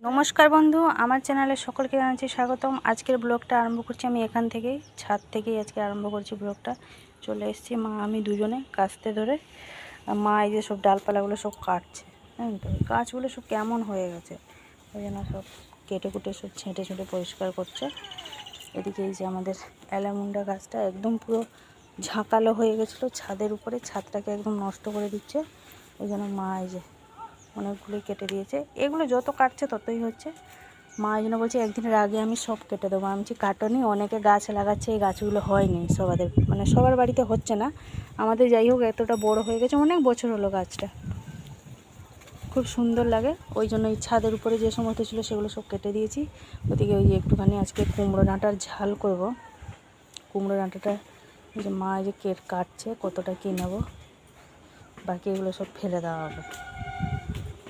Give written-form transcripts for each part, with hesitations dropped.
নমস্কার বন্ধু, আমার চ্যানেলে সকলকে জানাচ্ছি স্বাগতম। আজকের ব্লগটা আরম্ভ করছি আমি এখান থেকেই, ছাদ থেকেই আজকে আরম্ভ করছি ব্লগটা। চলে এসেছি মা আমি দুজনে কাস্তে ধরে। মা এই যে সব ডালপালাগুলো সব কাটছে, জানেন তো গাছগুলো সব কেমন হয়ে গেছে, ওই জন্য সব কেটে কুটে সব ছেঁটে ছুটে পরিষ্কার করছে। এদিকে এই যে আমাদের অ্যালামুন্ডা গাছটা একদম পুরো ঝাঁকালো হয়ে গেছিলো ছাদের উপরে, ছাদটাকে একদম নষ্ট করে দিচ্ছে। ওই জন্য মা এই যে অনেকগুলোই কেটে দিয়েছে। এগুলো যত কাটছে ততই হচ্ছে। মা এই জন্য বলছে একদিনের আগে আমি সব কেটে দেবো। আমি বলছি কাটনি, অনেকে গাছ লাগাচ্ছে, এই গাছগুলো হয়নি, সবাদের মানে সবার বাড়িতে হচ্ছে না, আমাদের যাই হোক এতটা বড় হয়ে গেছে, অনেক বছর হলো গাছটা, খুব সুন্দর লাগে। ওই জন্য এই ছাদের উপরে যে সমস্ত ছিল সেগুলো সব কেটে দিয়েছি। ওদিকে ওই যে একটুখানি আজকে কুমড়ো ডাঁটার ঝাল করব। কুমড়ো ডাঁটাটা এই যে মা এই যে কাটছে, কতটা কী নেবো, বাকি এগুলো সব ফেলে দেওয়া হবে।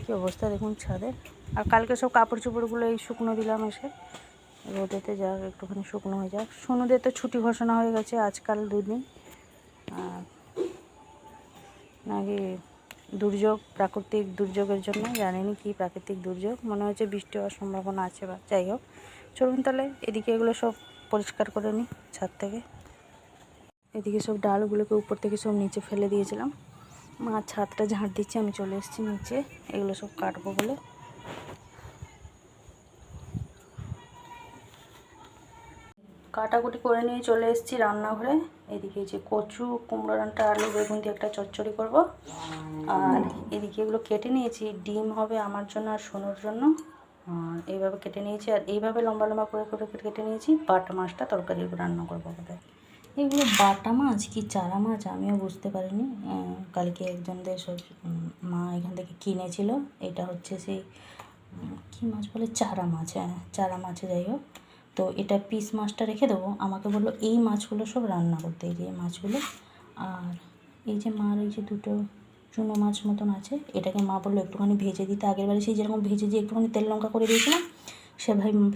কী অবস্থা দেখুন ছাদের। আর কালকে সব কাপড় চোপড়গুলো এই শুকনো দিলাম, এসে রোদেতে যাক একটুখানি শুকনো হয়ে যাক। সোনুদের তো ছুটি ঘোষণা হয়ে গেছে আজকাল 2 দিন। নাকি দুর্যোগ, প্রাকৃতিক দুর্যোগের জন্য, জানিনি কি প্রাকৃতিক দুর্যোগ, মনে হচ্ছে বৃষ্টি হওয়ার সম্ভাবনা আছে, বা যাই হোক। চলুন তাহলে এদিকে এগুলো সব পরিষ্কার করে নিই ছাদ থেকে। এদিকে সব ডালগুলোকে উপর থেকে সব নিচে ফেলে দিয়েছিলাম। মা ছাদটা ঝাঁট দিচ্ছে, আমি চলে এসেছি নিচে এগুলো সব কাটবো বলে। কাটাকুটি করে নিয়ে চলে এসেছি রান্নাঘরে। এদিকে যে কচু, কুমড়ো ডাঁটা, আলু বেগুন দিয়ে একটা চচ্চড়ি করব। আর এদিকে এগুলো কেটে নিয়েছি, ডিম হবে আমার জন্য আর সোনুর জন্য। আর এইভাবে কেটে নিয়েছি, আর এইভাবে লম্বা লম্বা করে করে কেটে নিয়েছি। বাটা মাছটা তরকারি রান্না করবো বোধহয়। এগুলো বাটা মাছ কি চারা মাছ আমিও বুঝতে পারিনি। কালকে একজনদের সব মা এখান থেকে কিনেছিল। এটা হচ্ছে সেই কী মাছ বলে, চারা মাছ। হ্যাঁ, চারা মাছ, যাই হোক। তো এটা পিস মাছটা রেখে দেবো। আমাকে বললো এই মাছগুলো সব রান্না করতে, এই যে মাছগুলো। আর এই যে মার এই যে দুটো চুনো মাছ মতন আছে, এটাকে মা বললো একটুখানি ভেজে দিতে। আগের বারে সেই যেরকম ভেজে দিয়ে একটুখানি তেল লঙ্কা করে দিয়েছিলাম,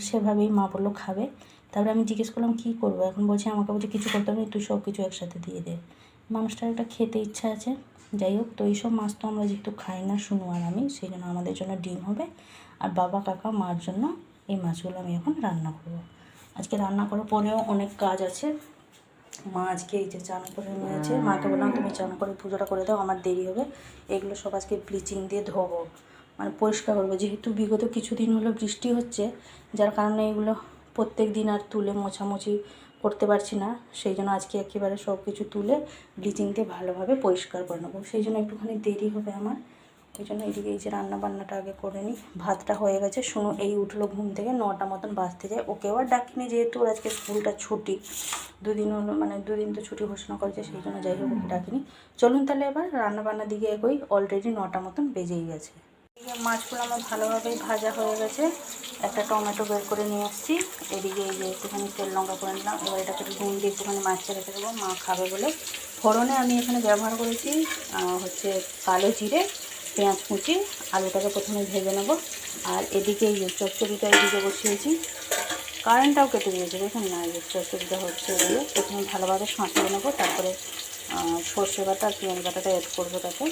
সেভাবেই মা বললো খাবে। তারপরে আমি জিজ্ঞেস করলাম কী করবো, এখন বলছে আমাকে বলছে কিছু করতে হবে না, তুই সব কিছু একসাথে দিয়ে দে। মানুষটার একটা খেতে ইচ্ছা আছে, যাই হোক। তো এইসব মাছ তো আমরা যেহেতু খাই না, শুনু আর আমি, সেই জন্য আমাদের জন্য ডিম হবে। আর বাবা কাকা মার জন্য এই মাছগুলো আমি এখন রান্না করবো। আজকে রান্না করার পরেও অনেক কাজ আছে। মা আজকে এই যে চান করে নিয়েছে, মাকে বললাম তুমি চান করে পুজোটা করে দাও, আমার দেরি হবে। এগুলো সব আজকে ব্লিচিং দিয়ে ধোবো, মানে পরিষ্কার করবো। যেহেতু বিগত কিছুদিন হলো বৃষ্টি হচ্ছে, যার কারণে এগুলো প্রত্যেক দিন আর তুলে মোছামুছি করতে পারছি না, সেই জন্য আজকে একেবারে সব কিছু তুলে ব্লিচিং দিয়ে ভালোভাবে পরিষ্কার করে নেবো। সেই জন্য একটুখানি দেরি হবে আমার। ওই জন্য এইদিকে এই যে রান্না বান্নাটা আগে করে নিই। ভাতটা হয়ে গেছে, শুনো এই উঠলো ঘুম থেকে, 9টা মতন বাজতে যায়। ওকেও আর ডাকিনি, যেহেতু ওর আজকে স্কুলটা ছুটি, 2 দিন হলো, মানে 2 দিন তো ছুটি ঘোষণা করেছে, সেই জন্য যাই হোক ওকে ডাকিনি। চলুন তাহলে এবার রান্না বান্নার দিকে এগোই। অলরেডি 9টা মতন বেজেই গেছে। মাছগুলো আমার ভালোভাবেই ভাজা হয়ে গেছে। একটা টমেটো বের করে নিয়ে আসছি। এদিকে এই যে একটুখানি তেল লঙ্কা করে নিলাম। এবার এটাকে নুন দিয়ে একটুখানি মাছটা রেখে দেবো, মা খাবে বলে। ফোড়নে আমি এখানে ব্যবহার করেছি হচ্ছে কালো জিরে, পেঁয়াজ কুচি। আলুটাকে প্রথমে ভেজে নেব। আর এদিকে এই যে চচ্চড়িটা এদিকে বসিয়েছি। কারেন্টটাও কেটে দিয়েছে, দেখুন না, এই যে চচ্চড়িটা হচ্ছে এগুলো। প্রথমে ভালোভাবে সাঁতলে নেবো, তারপরে সর্ষে বাটা আর পেঁয়াজ বাটাটা অ্যাড করবো তাতে।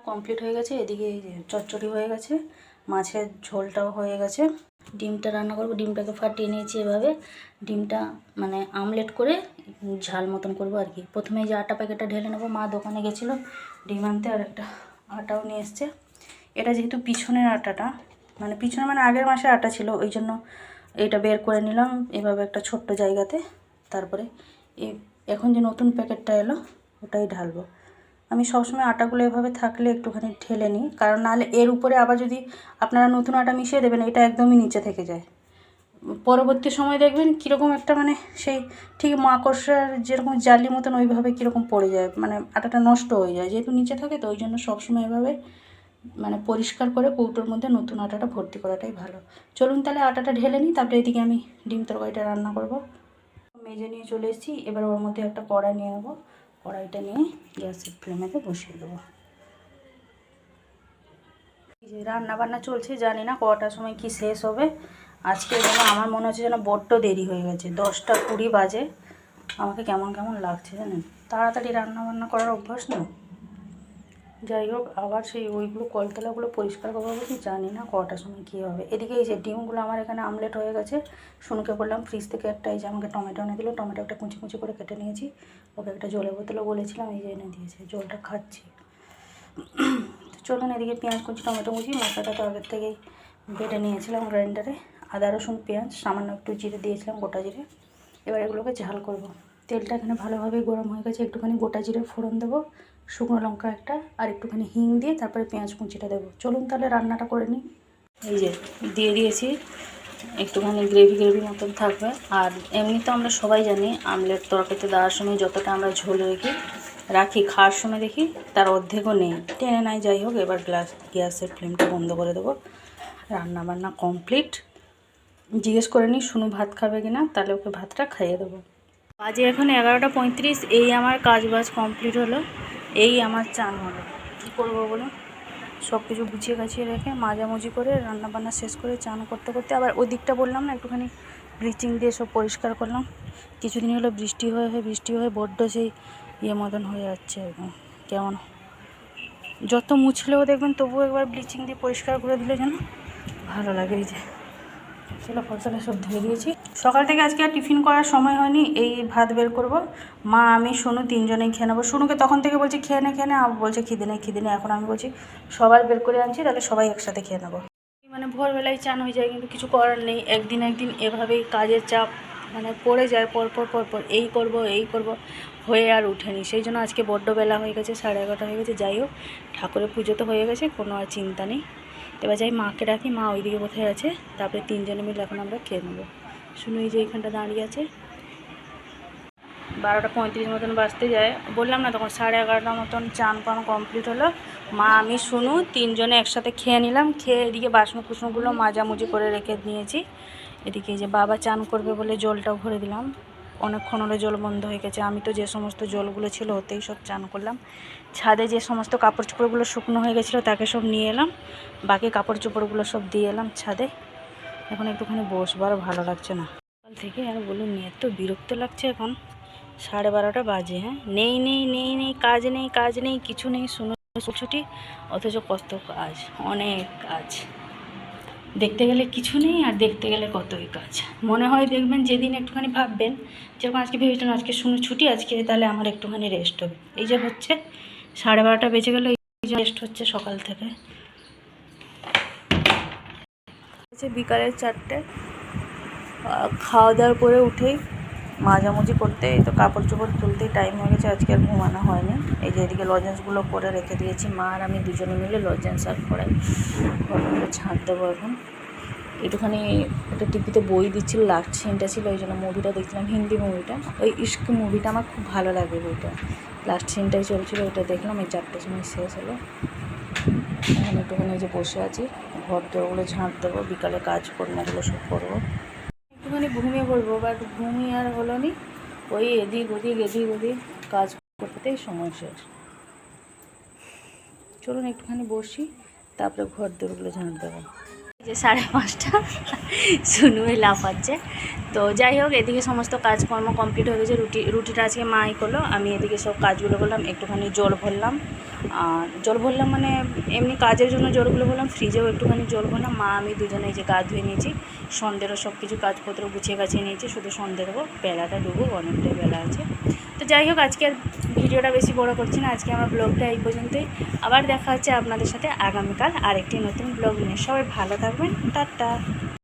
কমপ্লিট হয়ে গেছে। এদিকে এই যে চচ্চড়ি হয়ে গেছে, মাছের ঝোলটাও হয়ে গেছে। ডিমটা রান্না করবো। ডিমটাকে ফাটিয়ে নিয়েছি এভাবে। ডিমটা মানে আমলেট করে ঝাল মতন করবো আর কি। প্রথমে এই যে আটা প্যাকেটটা ঢেলে নেবো। মা দোকানে গেছিলো ডিম আনতে, আর একটা আটাও নিয়ে এসছে। এটা যেহেতু পিছনের আটাটা, মানে পিছনে মানে আগের মাসে আটা ছিল, ওই জন্য এটা বের করে নিলাম এভাবে একটা ছোট্ট জায়গাতে। তারপরে এখন যে নতুন প্যাকেটটা এলো ওটাই ঢালবো। আমি সবসময় আটাগুলো এভাবে থাকলে একটুখানি ঢেলে নিই, কারণ নাহলে এর উপরে আবার যদি আপনারা নতুন আটা মিশিয়ে দেবেন, এটা একদমই নিচে থেকে যায়। পরবর্তী সময় দেখবেন কীরকম একটা মানে সেই ঠিক মাকড়সার যেরকম জালি মতন ওইভাবে কীরকম পড়ে যায়, মানে আটাটা নষ্ট হয়ে যায় যেহেতু নিচে থাকে। তো ওই জন্য সবসময় এভাবে মানে পরিষ্কার করে কৌটোর মধ্যে নতুন আটাটা ভর্তি করাটাই ভালো। চলুন তাহলে আটাটা ঢেলে নিই, তারপরে এদিকে আমি ডিম তরকারিটা রান্না করব। মেজে নিয়ে চলে এসেছি। এবার ওর মধ্যে একটা কড়াই নিয়ে নেবো। কড়াইটা নিয়ে গ্যাসের ফ্লেমেতে বসিয়ে দেবো। এই যে রান্না বান্না চলছে, জানি না কটার সময় কি শেষ হবে। আজকে যেন আমার মনে হচ্ছে যেন বড্ড দেরি হয়ে গেছে, 10টা 20 বাজে। আমাকে কেমন কেমন লাগছে জানেন, তাড়াতাড়ি রান্না বান্না করার অভ্যাস না। যাই হোক, আবার সেই ওইগুলো কলতলাগুলো পরিষ্কার করবো বলছি, জানি না কটার সময় কী হবে। এদিকে এই যে ডিমগুলো আমার এখানে আমলেট হয়ে গেছে। শুনুকে বললাম ফ্রিজ থেকে একটা, এই যে আমাকে টমেটো এনে দিল, টমেটো একটা কুচি কুচি করে কেটে নিয়েছি। ওকে একটা জলের বোতলও বলেছিলাম, এই যে এনে দিয়েছে, জলটা খাচ্ছি। তো চলুন, এদিকে পেঁয়াজ কুচি টমেটো কুচি, মশলাটা তো আগের থেকেই বেটে নিয়েছিলাম গ্রাইন্ডারে। আদা রসুন পেঁয়াজ সামান্য একটু জিরে দিয়েছিলাম, গোটা জিরে। এবার এগুলোকে ঝাল করব। তেলটা এখানে ভালোভাবে গরম হয়ে গেছে, একটুখানি গোটা জিরে ফোড়ন দেবো, শুকনো লঙ্কা একটা, আর একটুখানি হিং দিয়ে তারপরে পেঁয়াজ কুচিটা দেবো। চলুন তাহলে রান্নাটা করে নিই। এই যে দিয়ে দিয়েছি, একটুখানি গ্রেভি গ্রেভি মতন থাকবে। আর এমনি তো আমরা সবাই জানি আমলেট তরকারিতে দেওয়ার সময় যতটা আমরা ঝোল রাখি খাওয়ার সময় দেখি তার অর্ধেকও নেই, টেনে নাই। যাই হোক, এবার গ্যাসের ফ্লেমটা বন্ধ করে দেবো। রান্না বান্না কমপ্লিট। জিজ্ঞেস করে নিই শুনু ভাত খাবে কিনা, তাহলে ওকে ভাতটা খাইয়ে দেবো। বাজে এখন 11টা 35। এই আমার কাজ বাজ কমপ্লিট হলো, এই আমার চান হলো। কী করবো বলো, সব কিছু গুছিয়ে গাছিয়ে রেখে মাজামুজি করে রান্নাবান্না শেষ করে চান করতে করতে আবার ওই দিকটা বললাম না, একটুখানি ব্লিচিং দিয়ে সব পরিষ্কার করলাম। কিছুদিন হলো বৃষ্টি হয়ে বড্ড সেই মতন হয়ে যাচ্ছে একদম। কেমন যত মুছলেও দেখবেন তবুও একবার ব্লিচিং দিয়ে পরিষ্কার করে দিলে যেন ভালো লাগে। এই যে চলো ফসলে সব ধুয়ে দিয়েছি। সকাল থেকে আজকে আর টিফিন করার সময় হয়নি, এই ভাত বের করব। মা আমি শুনু তিনজনেই খেয়ে নেবো। শুনুকে তখন থেকে বলছি খেয়ে নে, বলছে খিদে নেই। এখন আমি বলছি সবার বের করে আনছি, তাহলে সবাই একসাথে খেয়ে নেবো। মানে ভোরবেলায় চান হয়ে যায়, কিন্তু কিছু করার নেই। একদিন এভাবেই কাজের চাপ পড়ে যায়, পর এই করব হয়ে আর উঠেনি। সেই জন্য আজকে বড্ড বেলা হয়ে গেছে, 11:30 হয়ে গেছে। যাই হোক, ঠাকুরের পুজো তো হয়ে গেছে, কোনো আর চিন্তা নেই। এবার যাই মাকে ডাকি, মা ওইদিকে কোথায় আছে, তারপরে তিনজনে মিলে এখন আমরা খেয়ে নেবো। শুনুন এই যে এইখানটা দাঁড়িয়ে আছে। 12টা 35 মতন বাজতে যায়, বললাম না তখন 11:30 মতন চান পান কমপ্লিট হলো। মা আমি শুনু তিনজনে একসাথে খেয়ে নিলাম। খেয়ে এদিকে বাসন কুসনগুলো মাজামুজি করে রেখে নিয়েছি। এদিকে এই যে বাবা চান করবে বলে জলটাও ভরে দিলাম। অনেকক্ষণ হলে জল বন্ধ হয়ে গেছে। আমি তো যে সমস্ত জলগুলো ছিল ওতেই সব চান করলাম। ছাদে যে সমস্ত কাপড় চোপড়গুলো শুকনো হয়ে গেছিলো তাকে সব নিয়ে এলাম, বাকি কাপড় চোপড়গুলো সব দিয়ে এলাম ছাদে। এখন একটুখানি বসবারও ভালো লাগছে না সকাল থেকে, আর বলুন এত বিরক্ত লাগছে। এখন 12:30 বাজে। হ্যাঁ, নেই কাজ নেই কিছু নেই। শুনো ছুটি, অথচ কত কাজ, অনেক কাজ। দেখতে গেলে কিছু নেই, আর দেখতে গেলে কতই কাজ। মনে হয় দেখবেন যেদিন একটুখানি ভাববেন, যেরকম আজকে ভেবেছিলাম আজকে শুনে ছুটি, আজকে তাহলে আমার একটুখানি রেস্ট হবে। এই যে হচ্ছে 12:30 বেজে গেল, এই যে রেস্ট হচ্ছে সকাল থেকে। বিকালের 4টে, খাওয়া দাওয়ার পরে উঠেই মাজামুজি করতে, এই তো কাপড় চোপড় তুলতেই টাইম হয়ে গেছে। আজকে আর ঘুমানো হয়নি। এই যে এদিকে লজেন্সগুলো করে রেখে দিয়েছি, মা আর আমি দুজনে মিলে লজেন্স আর করাই ঘরগুলো ছাঁট দেবো। এখন একটুখানি একটা টিভিতে বই দিচ্ছিল, লাস্ট সিনটা ছিল, ওই জন্য মুভিটা দেখছিলাম, হিন্দি মুভিটা, ওই ইস্ক মুভিটা। আমার খুব ভালো লাগে বইটা, লাস্ট সিনটাই চলছিলো, ওইটা দেখলাম। এই 4টের সময় শেষ হলো। এখন একটুখানি যে বসে আছি, ঘর দোরগুলো ঝাঁট দেবো, বিকালে কাজকর্মগুলো সব করবো। একটুখানি ঘুমিয়ে পড়বো, বাট ঘুমিয়ে আর হলো নি। ওই এদিক ওদিক কাজ করতেই সময় শেষ। চলুন একটুখানি বসি, তারপরে ঘর দোরগুলো ঝাঁট দেবো। যে 5:30 শুনুই লাফাচ্ছে। তো যাই হোক, এদিকে সমস্ত কাজকর্ম কমপ্লিট হয়ে গেছে। রুটিটা আজকে মাই করলো, আমি এদিকে সব কাজগুলো করলাম। একটুখানি জল ভরলাম, আর জল ভরলাম মানে এমনি কাজের জন্য জলগুলো ভরলাম। ফ্রিজেও একটুখানি জল ভরলাম। মা আমি দুজনে এই যে গা ধুয়ে নিয়েছি, সন্ধ্যেরও সব কিছু কাজপত্র গুছিয়ে গাছিয়ে নিয়েছি, শুধু সন্ধ্যে দেবো। বেলাটা ডুবুক, অনেকটাই বেলা আছে। তো যাই হোক, আজকে আর ভিডিওটা বেশি বড় করছি না। আজকে আমার ব্লগটা এই পর্যন্তই। আবার দেখা হচ্ছে আপনাদের সাথে আগামীকাল আরেকটি নতুন ব্লগ নিয়ে। সবাই ভালো থাকবেন, টাটা।